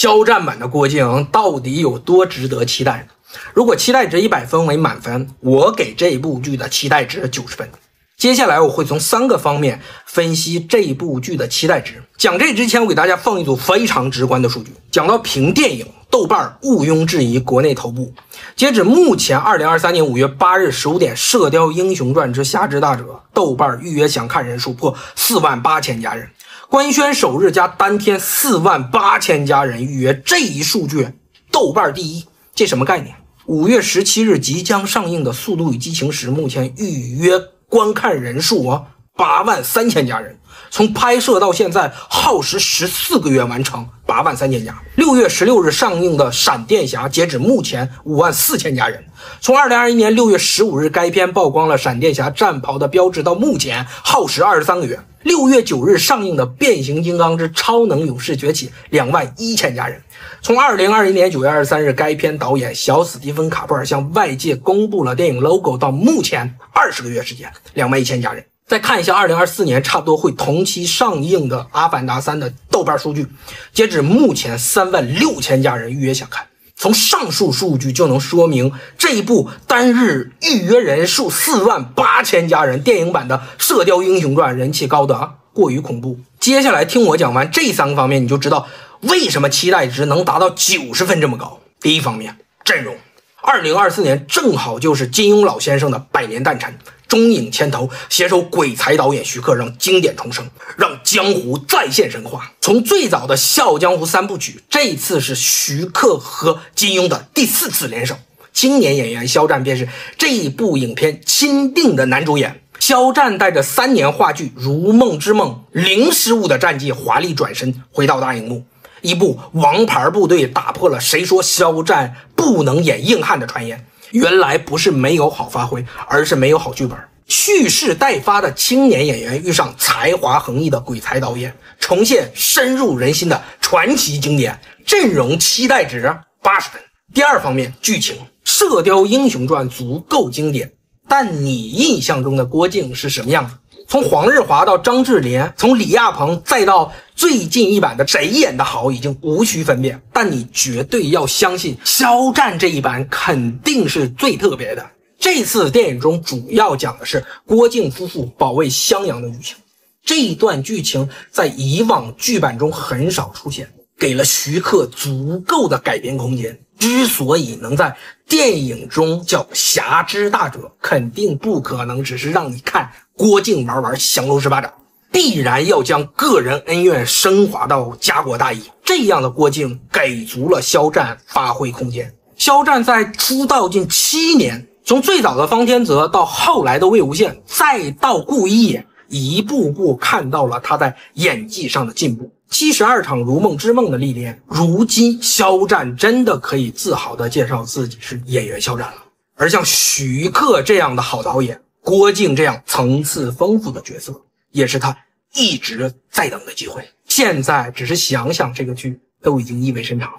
肖战版的郭靖到底有多值得期待呢？如果期待值100分为满分，我给这部剧的期待值90分。接下来我会从3个方面分析这部剧的期待值。讲这之前，我给大家放一组非常直观的数据。讲到评电影，豆瓣毋庸置疑国内头部。截止目前2023年5月8日15点，《射雕英雄传之侠之大者》豆瓣预约想看人数破48000家人，官宣首日加当天48000家人预约，这一数据豆瓣第一，这什么概念？5月17日即将上映的《速度与激情10》目前预约观看人数83000家人，从拍摄到现在耗时14个月完成，83000家。6月16日上映的《闪电侠》截止目前54000家人，从2021年6月15日该片曝光了闪电侠战袍的标志到目前耗时23个月。6月9日上映的《变形金刚之超能勇士崛起》21000家人，从2021年9月23日该片导演小史蒂芬·卡普尔向外界公布了电影 logo 到目前20个月时间，21000家人。再看一下2024年差不多会同期上映的《阿凡达3》的豆瓣数据，截止目前36000家人预约想看。从上述数据就能说明，这一部单日预约人数48000家人电影版的《射雕英雄传》人气高的过于恐怖。接下来听我讲完这3个方面，你就知道为什么期待值能达到90分这么高。第一方面，阵容。2024年正好就是金庸老先生的100年诞辰，中影牵头携手鬼才导演徐克，让经典重生，让江湖再现神话。从最早的《笑傲江湖》3部曲，这次是徐克和金庸的第4次联手。青年演员肖战便是这部影片钦定的男主演。肖战带着3年话剧《如梦之梦》零失误的战绩华丽转身回到大荧幕，一部王牌部队打破了谁说肖战不能演硬汉的传言。原来不是没有好发挥，而是没有好剧本。蓄势待发的青年演员遇上才华横溢的鬼才导演，重现深入人心的传奇经典，阵容期待值80分。第二方面，剧情。《射雕英雄传》足够经典，但你印象中的郭靖是什么样子？从黄日华到张智霖，从李亚鹏再到最近一版的谁演得好已经无需分辨，但你绝对要相信肖战这一版肯定是最特别的。这次电影中主要讲的是郭靖夫妇保卫襄阳的剧情，这一段剧情在以往剧版中很少出现，给了徐克足够的改编空间。之所以能在电影中叫侠之大者，肯定不可能只是让你看郭靖玩降龙十八掌，必然要将个人恩怨升华到家国大义。这样的郭靖给足了肖战发挥空间。肖战在出道近7年，从最早的方天泽到后来的魏无羡，再到顾一野，一步步看到了他在演技上的进步。72场如梦之梦的历练，如今肖战真的可以自豪地介绍自己是演员肖战了。而像徐克这样的好导演，郭靖这样层次丰富的角色，也是他一直在等的机会。现在只是想想这个剧都已经意味深长了，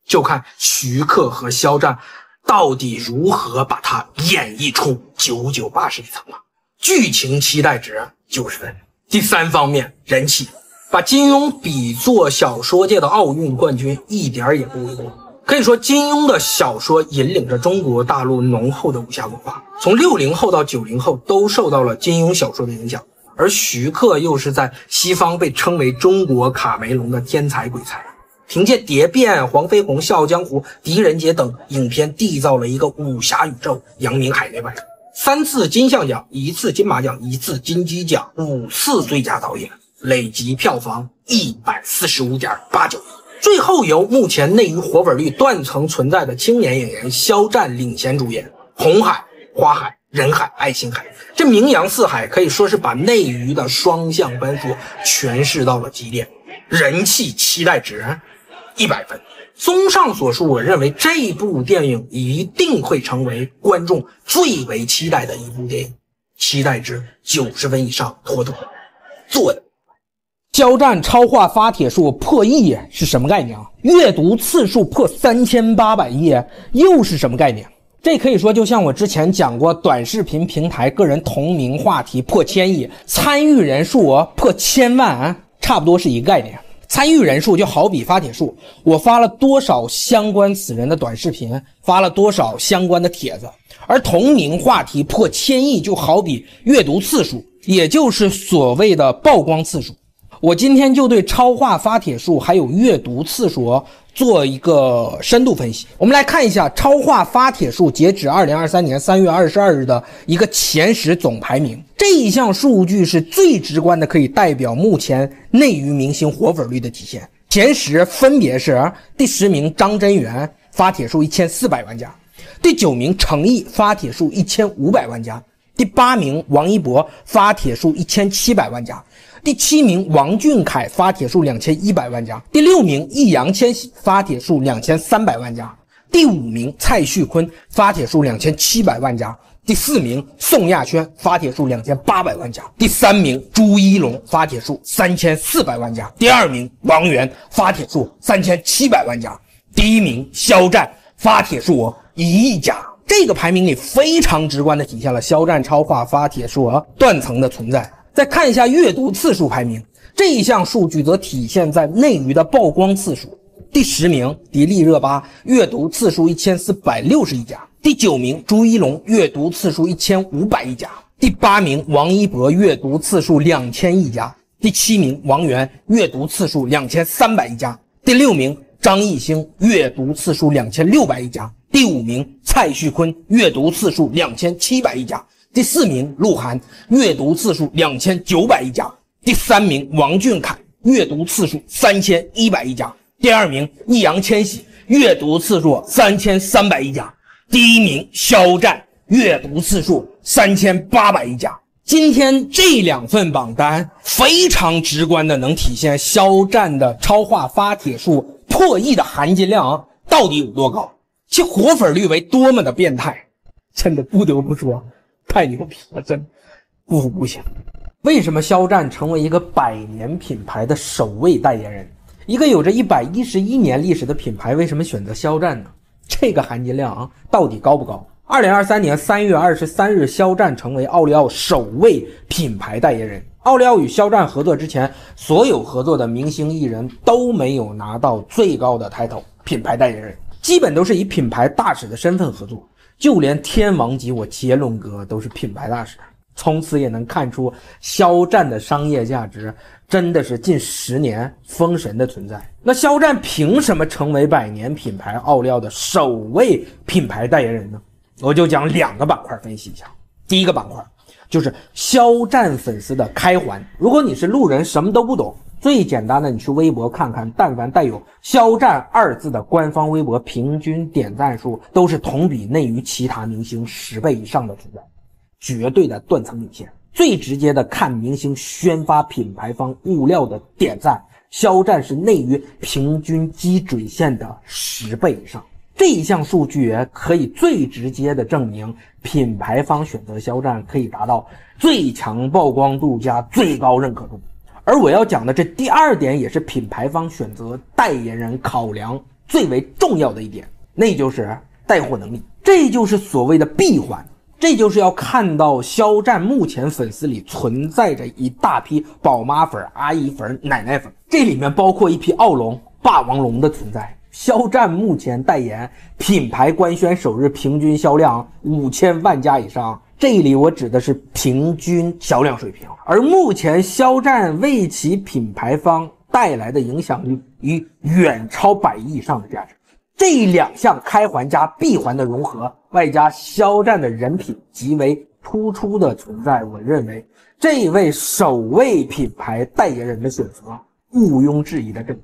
就看徐克和肖战到底如何把它演绎出99、81层了。剧情期待值90分。第3方面，人气。把金庸比作小说界的奥运冠军一点也不为过。可以说金庸的小说引领着中国大陆浓厚的武侠文化，从60后到90后都受到了金庸小说的影响。而徐克又是在西方被称为中国卡梅隆的天才鬼才，凭借《蝶变》《黄飞鸿》《笑傲江湖》《狄仁杰》等影片缔造了一个武侠宇宙，扬名海内外。3次金像奖，1次金马奖，1次金鸡奖，5次最佳导演，累计票房145.89亿。最后由目前内娱活粉率断层存在的青年演员肖战领衔主演，红海、花海、人海、爱琴海，这名扬四海，可以说是把内娱的双向奔赴诠释到了极点。人气期待值100分。综上所述，我认为这部电影一定会成为观众最为期待的一部电影，期待值90分以上，妥妥做的。肖战超话发帖数破亿是什么概念啊？阅读次数破3800亿又是什么概念？这可以说就像我之前讲过，短视频平台个人同名话题破1000亿，参与人数破1000万，差不多是一个概念。参与人数就好比发帖数，我发了多少相关此人的短视频，发了多少相关的帖子，而同名话题破1000亿就好比阅读次数，也就是所谓的曝光次数。我今天就对超话发帖数还有阅读次数做一个深度分析。我们来看一下超话发帖数截止2023年3月22日的一个前10总排名。这一项数据是最直观的，可以代表目前内娱明星活粉率的体现。前10分别是第10名张真源，发帖数1400万加；第9名程毅，发帖数1500万加；第8名王一博，发帖数1700万加；第7名王俊凯，发帖数2100万加；第6名易烊千玺，发帖数2300万加；第5名蔡旭坤，发帖数2700万加；第4名宋亚轩，发帖数2800万加；第3名朱一龙，发帖数3400万加；第2名王源，发帖数3700万加；第1名肖战，发帖数1亿加。这个排名里非常直观的体现了肖战超话发帖数断层的存在。再看一下阅读次数排名，这一项数据则体现在内娱的曝光次数。第10名迪丽热巴，阅读次数1460亿加；第9名朱一龙，阅读次数1500亿加；第8名王一博，阅读次数2000亿加；第7名王源，阅读次数2300亿加；第6名张艺兴，阅读次数2600亿加；第5名蔡旭坤，阅读次数2700亿加；第4名鹿晗，阅读次数2900亿加；第3名王俊凯，阅读次数3100亿加；第2名易烊千玺，阅读次数3300亿加；第1名肖战，阅读次数3800亿加。今天这2份榜单非常直观的能体现肖战的超话发帖数破亿的含金量到底有多高，其活粉率为多么的变态，真的不得不说太牛逼了，真不服不行。为什么肖战成为一个100年品牌的首位代言人？一个有着111年历史的品牌，为什么选择肖战呢？这个含金量到底高不高？2023年3月23日，肖战成为奥利奥首位品牌代言人。奥利奥与肖战合作之前，所有合作的明星艺人都没有拿到最高的title品牌代言人，基本都是以品牌大使的身份合作。就连天王级杰伦哥都是品牌大使。从此也能看出肖战的商业价值真的是近10年封神的存在。那肖战凭什么成为100年品牌奥利奥的首位品牌代言人呢？我就讲2个板块分析一下。第一个板块就是肖战粉丝的开环。如果你是路人什么都不懂，最简单的你去微博看看，但凡带有肖战2字的官方微博平均点赞数都是同比内娱其他明星10倍以上的存在，绝对的断层领先。最直接的看明星宣发品牌方物料的点赞，肖战是内娱平均基准线的10倍以上。这一项数据可以最直接的证明品牌方选择肖战可以达到最强曝光度加最高认可度。而我要讲的这第2点也是品牌方选择代言人考量最为重要的一点，那就是带货能力。这就是所谓的闭环，这就是要看到肖战目前粉丝里存在着一大批宝妈粉、阿姨粉、奶奶粉，这里面包括一批奥龙、霸王龙的存在。肖战目前代言品牌官宣首日平均销量5000万加以上，这里我指的是平均销量水平。而目前肖战为其品牌方带来的影响力已远超100亿以上的价值。这2项开环加闭环的融合，外加肖战的人品极为突出的存在，我认为这位首位品牌代言人的选择毋庸置疑的证明。